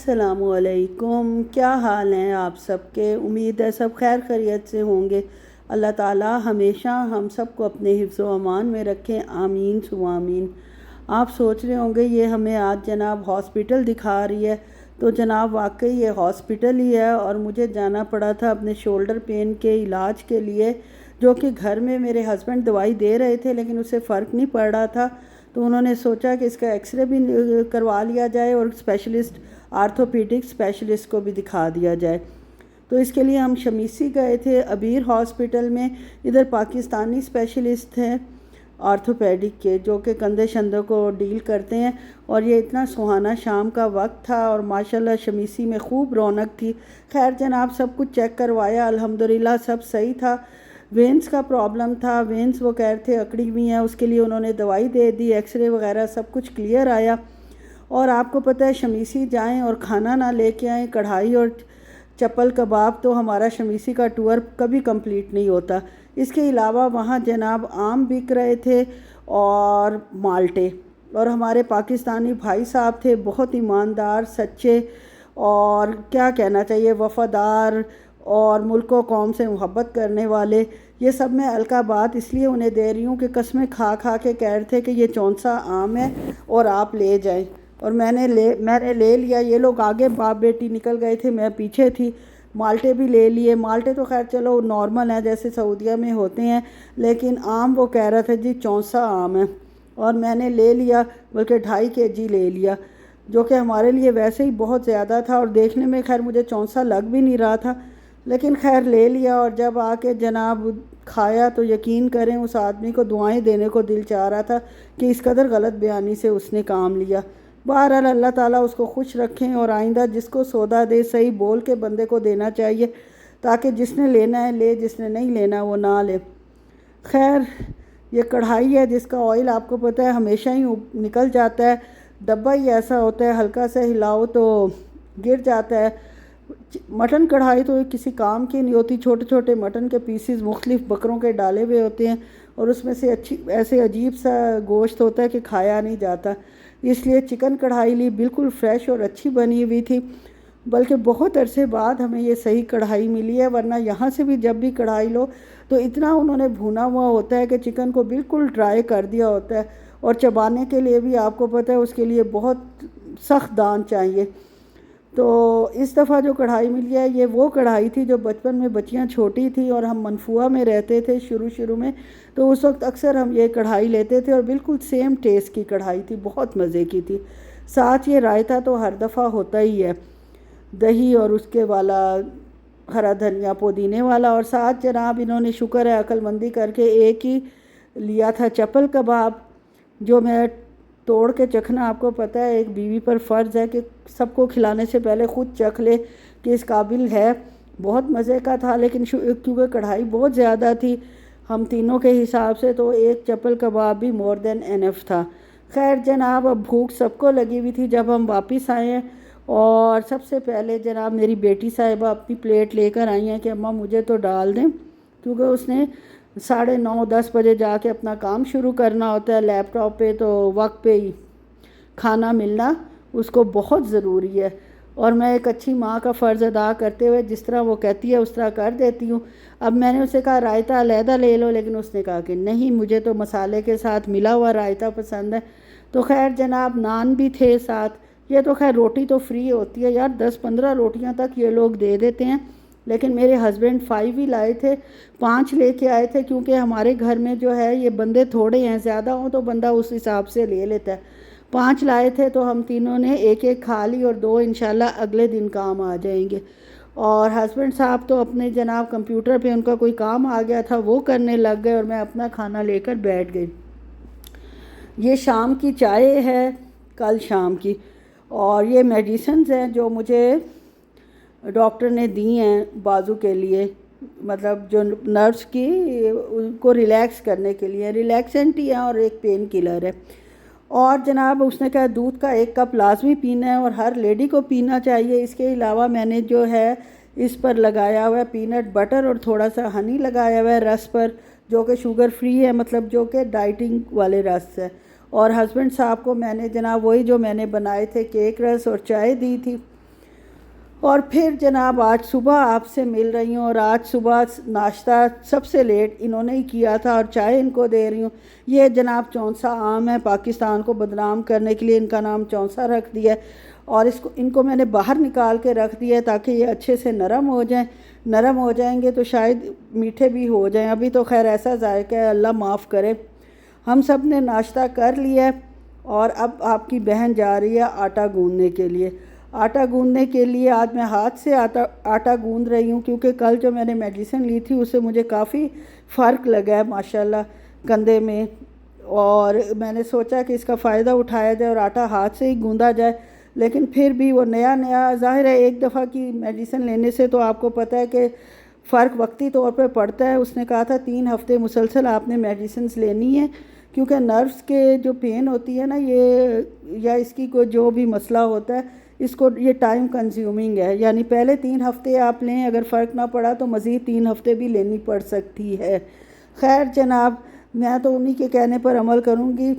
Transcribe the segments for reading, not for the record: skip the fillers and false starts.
अस्सलामुअलैकुम। क्या हाल हैं आप सबके? उम्मीद है सब खैर खैरियत से होंगे। अल्लाह ताला हमेशा हम सबको अपने हिफ्ज़ व अमान में रखें, आमीन सुमा आमीन। आप सोच रहे होंगे ये हमें आज जनाब हॉस्पिटल दिखा रही है, तो जनाब वाकई ये हॉस्पिटल ही है। और मुझे जाना पड़ा था अपने शोल्डर पेन के इलाज के लिए, जो कि घर में मेरे हस्बैंड दवाई दे रहे थे लेकिन उससे फ़र्क नहीं पड़ रहा था। तो उन्होंने सोचा कि इसका एक्सरे भी करवा लिया जाए और स्पेशलिस्ट आर्थोपीडिक स्पेशलिस्ट को भी दिखा दिया जाए। तो इसके लिए हम शमीसी गए थे अबीर हॉस्पिटल में। इधर पाकिस्तानी स्पेशलिस्ट हैं आर्थोपेडिक के, जो कि कंधे शंधों को डील करते हैं। और ये इतना सुहाना शाम का वक्त था और माशाल्लाह शमीसी में खूब रौनक थी। खैर जनाब सब कुछ चेक करवाया, अल्हम्दुलिल्लाह सब सही था। वेंस का प्रॉब्लम था, वेंस वो कह रहे थे अकड़ी हुई हैं, उसके लिए उन्होंने दवाई दे दी, एक्सरे वगैरह सब कुछ क्लियर आया। और आपको पता है शमीसी जाएं और खाना ना लेके आएँ, कढ़ाई और चप्पल कबाब, तो हमारा शमीसी का टूर कभी कंप्लीट नहीं होता। इसके अलावा वहाँ जनाब आम बिक रहे थे और माल्टे, और हमारे पाकिस्तानी भाई साहब थे बहुत ईमानदार, सच्चे और क्या कहना चाहिए वफ़ादार और मुल्क व कौम से मोहब्बत करने वाले। ये सब मैं अलकाबात इसलिए उन्हें दे रही हूँ कि कस्में खा खा के कह रहे थे कि ये चौंसा आम है और आप ले जाएं, और मैंने ले लिया। ये लोग आगे बाप बेटी निकल गए थे, मैं पीछे थी। माल्टे भी ले लिए। माल्टे तो खैर चलो नॉर्मल है जैसे सऊदीया में होते हैं, लेकिन आम वो कह रहा था जी चौंसा आम है, और मैंने ले लिया, बल्कि 2.5 kg ले लिया, जो कि हमारे लिए वैसे ही बहुत ज़्यादा था और देखने में खैर मुझे चौंसा लग भी नहीं रहा था, लेकिन खैर ले लिया। और जब आके जनाब खाया तो यकीन करें उस आदमी को दुआएं देने को दिल चाह रहा था कि इस कदर गलत बयानी से उसने काम लिया। बहरहाल अल्लाह ताला उसको खुश रखें, और आइंदा जिसको सौदा दे सही बोल के बंदे को देना चाहिए, ताकि जिसने लेना है ले, जिसने नहीं लेना वो ना ले। खैर ये कढ़ाई है जिसका ऑयल आपको पता है हमेशा ही निकल जाता है, डब्बा ही ऐसा होता है, हल्का सा हिलाओ तो गिर जाता है। मटन कढ़ाई तो किसी काम की नहीं होती, छोटे छोटे मटन के पीसीज मुख्तलिफ बकरों के डाले हुए होते हैं, और उसमें से अच्छी ऐसे अजीब सा गोश्त होता है कि खाया नहीं जाता। इसलिए चिकन कढ़ाई ली, बिल्कुल फ़्रेश और अच्छी बनी हुई थी, बल्कि बहुत अरसे बाद हमें ये सही कढ़ाई मिली है, वरना यहाँ से भी जब भी कढ़ाई लो तो इतना उन्होंने भुना हुआ होता है कि चिकन को बिल्कुल ड्राई कर दिया होता है, और चबाने के लिए भी आपको पता है उसके लिए बहुत सख्त दान चाहिए। तो इस दफ़ा जो कढ़ाई मिली है ये वो कढ़ाई थी जो बचपन में बच्चियाँ छोटी थी और हम मनफुआ में रहते थे शुरू में, तो उस वक्त अक्सर हम ये कढ़ाई लेते थे और बिल्कुल सेम टेस्ट की कढ़ाई थी, बहुत मज़े की थी। साथ ये रायता तो हर दफ़ा होता ही है, दही और उसके वाला हरा धनिया पुदीने वाला, और साथ जनाब इन्होंने शुक्र है अक्लमंदी करके एक ही लिया था चप्पल कबाब, जो मैं तोड़ के चखना, आपको पता है एक बीवी पर फ़र्ज़ है कि सबको खिलाने से पहले ख़ुद चख ले कि इस काबिल है। बहुत मज़े का था, लेकिन क्योंकि कढ़ाई बहुत ज़्यादा थी हम तीनों के हिसाब से, तो एक चप्पल कबाब भी मोर देन एनफ था। खैर जनाब अब भूख सबको लगी हुई थी जब हम वापस आए हैं, और सबसे पहले जनाब मेरी बेटी साहिबा अपनी प्लेट लेकर आई हैं कि अम्मा मुझे तो डाल दें, क्योंकि उसने 9:30-10 बजे जाके अपना काम शुरू करना होता है लैपटॉप पे, तो वक्त पे ही खाना मिलना उसको बहुत ज़रूरी है। और मैं एक अच्छी माँ का फ़र्ज़ अदा करते हुए जिस तरह वो कहती है उस तरह कर देती हूँ। अब मैंने उसे कहा रायता अलहदा ले लो, लेकिन उसने कहा कि नहीं मुझे तो मसाले के साथ मिला हुआ रायता पसंद है। तो खैर जनाब नान भी थे साथ। ये तो खैर रोटी तो फ्री होती है यार, 10-15 रोटियाँ तक ये लोग दे देते हैं, लेकिन मेरे हस्बैंड 5 ही लाए थे, 5 लेके आए थे, क्योंकि हमारे घर में जो है ये बंदे थोड़े हैं, ज़्यादा हों तो बंदा उस हिसाब से ले लेता है। 5 लाए थे तो हम तीनों ने एक एक खा ली, और 2 इंशाल्लाह अगले दिन काम आ जाएंगे। और हस्बैंड साहब तो अपने जनाब कंप्यूटर पे उनका कोई काम आ गया था वो करने लग गए, और मैं अपना खाना लेकर बैठ गई। ये शाम की चाय है, कल शाम की, और ये मेडिसिन्स हैं जो मुझे डॉक्टर ने दी हैं बाजू के लिए, मतलब जो नर्व्स की उनको रिलैक्स करने के लिए, रिलैक्सेंट ही है और एक पेन किलर है। और जनाब उसने कहा दूध का 1 कप लाजमी पीना है और हर लेडी को पीना चाहिए। इसके अलावा मैंने जो है इस पर लगाया हुआ है पीनट बटर और थोड़ा सा हनी लगाया हुआ है रस पर, जो कि शुगर फ्री है, मतलब जो कि डाइटिंग वाले रस है। और हस्बैंड साहब को मैंने जनाब वही जो मैंने बनाए थे केक रस और चाय दी थी। और फिर जनाब आज सुबह आपसे मिल रही हूँ, और आज सुबह नाश्ता सबसे लेट इन्होंने ही किया था और चाय इनको दे रही हूँ। ये जनाब चौंसा आम है, पाकिस्तान को बदनाम करने के लिए इनका नाम चौंसा रख दिया है, और इनको मैंने बाहर निकाल के रख दिया है ताकि ये अच्छे से नरम हो जाएं। नरम हो जाएंगे तो शायद मीठे भी हो जाएं। अभी तो खैर ऐसा जायका है, अल्लाह माफ़ करे। हम सब ने नाश्ता कर लिया है, और अब आपकी बहन जा रही है आटा गूंदने के लिए। आटा गूंदने के लिए आज मैं हाथ से आटा गूंद रही हूँ, क्योंकि कल जो मैंने मेडिसिन ली थी उससे मुझे काफ़ी फ़र्क लगा है माशाल्लाह कंधे में, और मैंने सोचा कि इसका फ़ायदा उठाया जाए और आटा हाथ से ही गूंदा जाए। लेकिन फिर भी वो नया नया, ज़ाहिर है एक दफ़ा की मेडिसिन लेने से तो आपको पता है कि फ़र्क वक्ती तौर पर पड़ता है। उसने कहा था 3 हफ़्ते मुसलसल आपने मेडिसिन लेनी है, क्योंकि नर्व्स के जो पेन होती है ना, ये या इसकी कोई जो भी मसला होता है, इसको ये टाइम कंज्यूमिंग है। यानी पहले 3 हफ़्ते आप लें, अगर फ़र्क ना पड़ा तो मज़ीद 3 हफ़्ते भी लेनी पड़ सकती है। खैर जनाब, मैं तो उन्हीं के कहने पर अमल करूँगी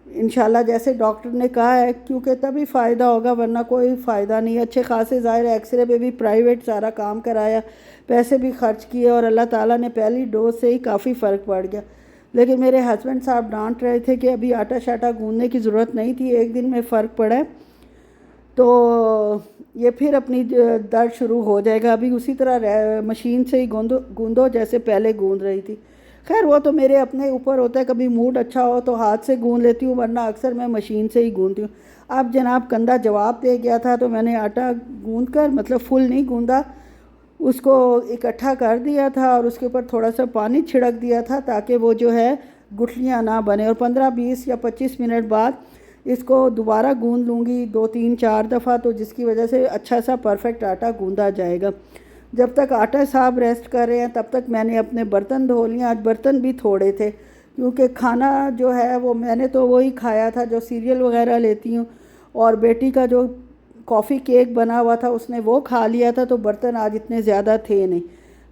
इंशाल्लाह, जैसे डॉक्टर ने कहा है, क्योंकि तभी फ़ायदा होगा, वरना कोई फ़ायदा नहीं। अच्छे खासे ज़ाहिर एक्सरे पे भी प्राइवेट सारा काम कराया, पैसे भी खर्च किए, और अल्लाह ताला ने पहली डोज से ही काफ़ी फ़र्क पड़ गया। लेकिन मेरे हस्बैंड साहब डांट रहे थे कि अभी आटा शाटा गूंदने की ज़रूरत नहीं थी, एक दिन में फ़र्क पड़ा है तो ये फिर अपनी दर्द शुरू हो जाएगा। अभी उसी तरह मशीन से ही गूंदो जैसे पहले गूंद रही थी। खैर वो तो मेरे अपने ऊपर होता है, कभी मूड अच्छा हो तो हाथ से गूंद लेती हूँ, वरना अक्सर मैं मशीन से ही गूंदती हूँ। अब जनाब कंधा जवाब दे गया था, तो मैंने आटा गूंद कर, मतलब फुल नहीं गूंदा, उसको इकट्ठा कर दिया था और उसके ऊपर थोड़ा सा पानी छिड़क दिया था ताकि वो जो है गुठलियाँ ना बने। और 15-20 या 25 मिनट बाद इसको दोबारा गूंद लूँगी 2-3-4 दफ़ा, तो जिसकी वजह से अच्छा सा परफेक्ट आटा गूंदा जाएगा। जब तक आटा साहब रेस्ट कर रहे हैं तब तक मैंने अपने बर्तन धो लिए। आज बर्तन भी थोड़े थे, क्योंकि खाना जो है वो मैंने तो वही खाया था जो सीरियल वगैरह लेती हूँ, और बेटी का जो कॉफ़ी केक बना हुआ था उसने वो खा लिया था, तो बर्तन आज इतने ज़्यादा थे नहीं।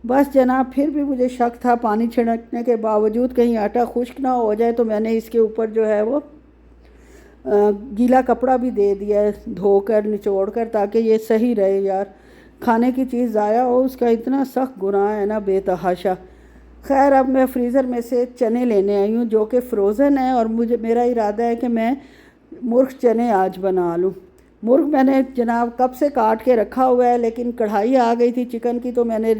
बस जनाब, फिर भी मुझे शक था पानी छिड़कने के बावजूद कहीं आटा खुश्क ना हो जाए, तो मैंने इसके ऊपर जो है वो गीला कपड़ा भी दे दिया है धोकर निचोड़ कर, ताकि ये सही रहे। यार खाने की चीज़ ज़ाया हो उसका इतना सख्त गुनाह है ना, बेतहाशा। खैर अब मैं फ्रीज़र में से चने लेने आई हूँ जो कि फ़्रोज़न है, और मेरा इरादा है कि मैं मुर्ग चने आज बना लूँ। मुर्ग मैंने जनाब कब से काट के रखा हुआ है, लेकिन कढ़ाई आ गई थी चिकन की, तो मैंने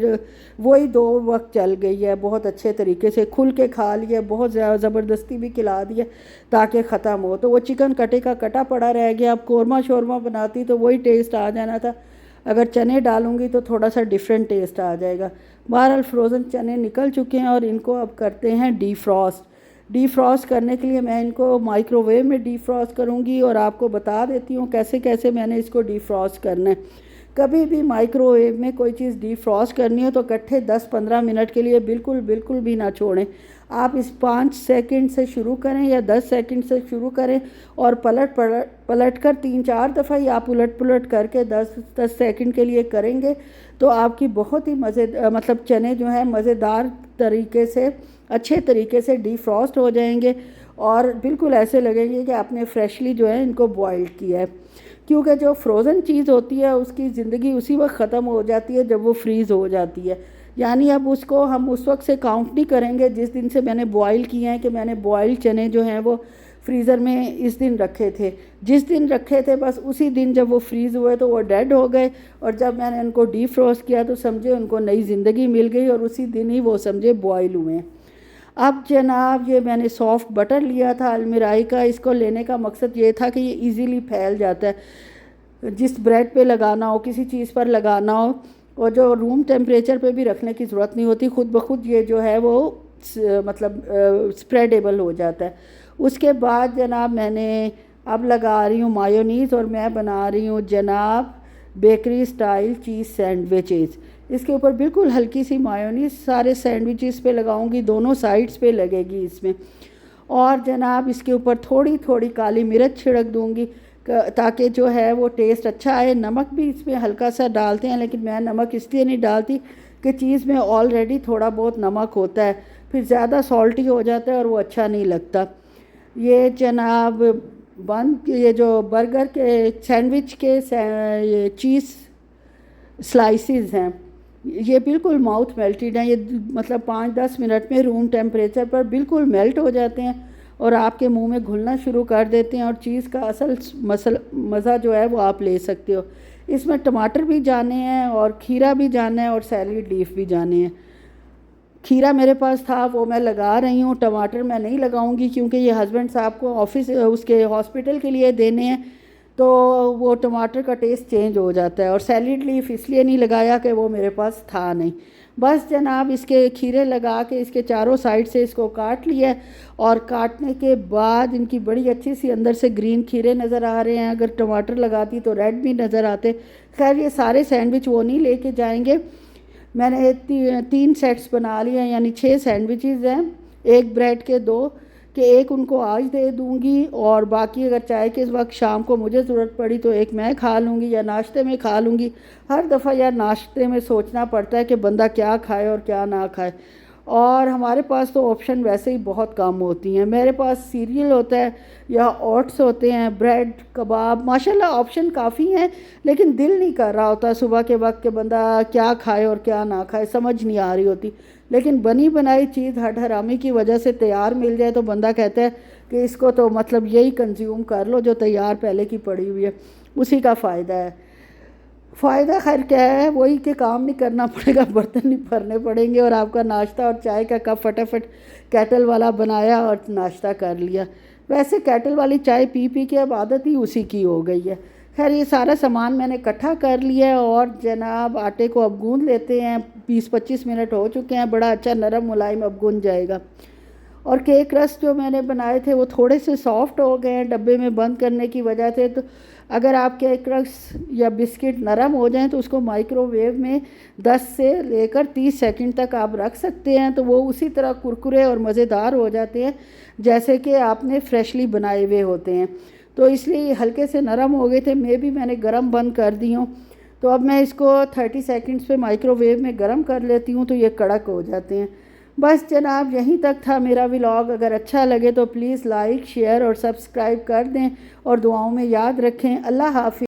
वही 2 वक्त चल गई है, बहुत अच्छे तरीके से खुल के खा लिया, बहुत ज़बरदस्ती भी खिला दिया ताकि ख़त्म हो। तो वो चिकन कटे का कटा पड़ा रह गया। अब कौरमा शौरमा बनाती तो वही टेस्ट आ जाना था, अगर चने डालूँगी तो थोड़ा सा डिफरेंट टेस्ट आ जाएगा। बहरहाल फ्रोज़न चने निकल चुके हैं और इनको अब करते हैं डीफ्रॉस्ट। डीफ्रॉस्ट करने के लिए मैं इनको माइक्रोवेव में डीफ्रॉस्ट करूँगी, और आपको बता देती हूँ कैसे कैसे मैंने इसको डीफ्रॉस्ट करना है। कभी भी माइक्रोवेव में कोई चीज़ डीफ्रॉस्ट करनी हो तो इकट्ठे 10-15 मिनट के लिए बिल्कुल बिल्कुल भी ना छोड़ें। आप इस 5 सेकंड से शुरू करें या 10 सेकंड से शुरू करें, और पलट पलट पलट कर 3-4 दफ़ा ही आप उलट पुलट करके 10-10 सेकंड के लिए करेंगे, तो आपकी बहुत ही मतलब चने जो हैं मज़ेदार तरीके से, अच्छे तरीके से डीफ्रॉस्ट हो जाएंगे, और बिल्कुल ऐसे लगेंगे कि आपने फ्रेशली जो है इनको बॉइल्ड किया है। क्योंकि जो फ्रोज़न चीज़ होती है उसकी ज़िंदगी उसी वक्त ख़त्म हो जाती है जब वो फ्रीज़ हो जाती है। यानी अब उसको हम उस वक्त से काउंट नहीं करेंगे जिस दिन से मैंने बॉयल किए हैं, कि मैंने बॉइल्ड चने जो हैं वो फ्रीज़र में इस दिन रखे थे। जिस दिन रखे थे बस उसी दिन जब वो फ्रीज़ हुए तो वो डेड हो गए, और जब मैंने उनको डीफ्रोस्ट किया तो समझे उनको नई ज़िंदगी मिल गई, और उसी दिन ही वो समझे बॉयल हुए हैं। अब जनाब ये मैंने सॉफ़्ट बटर लिया था अलमिराई का। इसको लेने का मकसद ये था कि ये इजीली फैल जाता है, जिस ब्रेड पे लगाना हो, किसी चीज़ पर लगाना हो, और जो रूम टेम्परेचर पे भी रखने की ज़रूरत नहीं होती, ख़ुद ब खुद ये जो है वो मतलब स्प्रेडेबल हो जाता है। उसके बाद जनाब मैंने अब लगा रही हूँ मायोनीज़, और मैं बना रही हूँ जनाब बेकरी स्टाइल चीज़ सैंडविचेज़। इसके ऊपर बिल्कुल हल्की सी मायोनीज़ सारे सैंडविचेस पे लगाऊंगी, दोनों साइड्स पे लगेगी इसमें। और जनाब इसके ऊपर थोड़ी थोड़ी काली मिर्च छिड़क दूंगी ताकि जो है वो टेस्ट अच्छा आए। नमक भी इसमें हल्का सा डालते हैं, लेकिन मैं नमक इसलिए नहीं डालती कि चीज़ में ऑलरेडी थोड़ा बहुत नमक होता है, फिर ज़्यादा सॉल्टी हो जाता है और वो अच्छा नहीं लगता। ये जनाब ये जो बर्गर के सैंडविच के ये चीज़ स्लाइसेस हैं, ये बिल्कुल माउथ मेल्टेड हैं। ये मतलब 5-10 मिनट में रूम टेम्परेचर पर बिल्कुल मेल्ट हो जाते हैं और आपके मुंह में घुलना शुरू कर देते हैं और चीज़ का असल मज़ा जो है वो आप ले सकते हो। इसमें टमाटर भी जाने हैं और खीरा भी जाना है और सैलड लीफ भी जाने हैं। खीरा मेरे पास था वो मैं लगा रही हूँ, टमाटर मैं नहीं लगाऊंगी क्योंकि ये हस्बैंड साहब को ऑफिस उसके हॉस्पिटल के लिए देने हैं, तो वो टमाटर का टेस्ट चेंज हो जाता है। और सैलड लीफ इसलिए नहीं लगाया कि वो मेरे पास था नहीं। बस जनाब इसके खीरे लगा के इसके चारों साइड से इसको काट लिया और काटने के बाद इनकी बड़ी अच्छी सी अंदर से ग्रीन खीरे नज़र आ रहे हैं। अगर टमाटर लगाती तो रेड भी नज़र आते। खैर ये सारे सैंडविच वो नहीं लेके जाएंगे। मैंने 3 सेट्स बना लिए हैं, यानी 6 सैंडविचेज़ हैं, एक ब्रेड के 2 कि एक उनको आज दे दूंगी और बाकी अगर चाय के इस वक्त शाम को मुझे ज़रूरत पड़ी तो एक मैं खा लूँगी या नाश्ते में खा लूँगी। हर दफ़ा यार नाश्ते में सोचना पड़ता है कि बंदा क्या खाए और क्या ना खाए, और हमारे पास तो ऑप्शन वैसे ही बहुत कम होती हैं। मेरे पास सीरियल होता है या ओट्स होते हैं, ब्रेड कबाब, माशाल्लाह ऑप्शन काफ़ी हैं, लेकिन दिल नहीं कर रहा होता सुबह के वक्त कि बंदा क्या खाए और क्या ना खाए, समझ नहीं आ रही होती। लेकिन बनी बनाई चीज़ हट हरामी की वजह से तैयार मिल जाए तो बंदा कहता है कि इसको तो मतलब यही कंज्यूम कर लो जो तैयार पहले की पड़ी हुई है, उसी का फ़ायदा है। फ़ायदा खैर क्या है, वही कि काम नहीं करना पड़ेगा, बर्तन नहीं भरने पड़ेंगे और आपका नाश्ता और चाय का कप फटाफट कैटल वाला बनाया और नाश्ता कर लिया। वैसे कैटल वाली चाय पी पी के अब आदत ही उसी की हो गई है। खैर ये सारा सामान मैंने इकट्ठा कर लिया है और जनाब आटे को अब गूंद लेते हैं। 20-25 मिनट हो चुके हैं, बड़ा अच्छा नरम मुलायम अब गूंद जाएगा। और केक रस्क जो मैंने बनाए थे वो थोड़े से सॉफ्ट हो गए हैं डब्बे में बंद करने की वजह से। तो अगर आप केक रस्क या बिस्किट नरम हो जाएं तो उसको माइक्रोवेव में 10 से लेकर 30 सेकंड तक आप रख सकते हैं, तो वो उसी तरह कुरकुरे और मज़ेदार हो जाते हैं जैसे कि आपने फ्रेशली बनाए हुए होते हैं। तो इसलिए ये हल्के से नरम हो गए थे, मैंने गरम बंद कर दी हूँ। तो अब मैं इसको 30 सेकंड्स पे माइक्रोवेव में गरम कर लेती हूँ तो ये कड़क हो जाते हैं। बस जनाब यहीं तक था मेरा व्लॉग। अगर अच्छा लगे तो प्लीज़ लाइक शेयर और सब्सक्राइब कर दें और दुआओं में याद रखें। अल्लाह हाफ़िज़।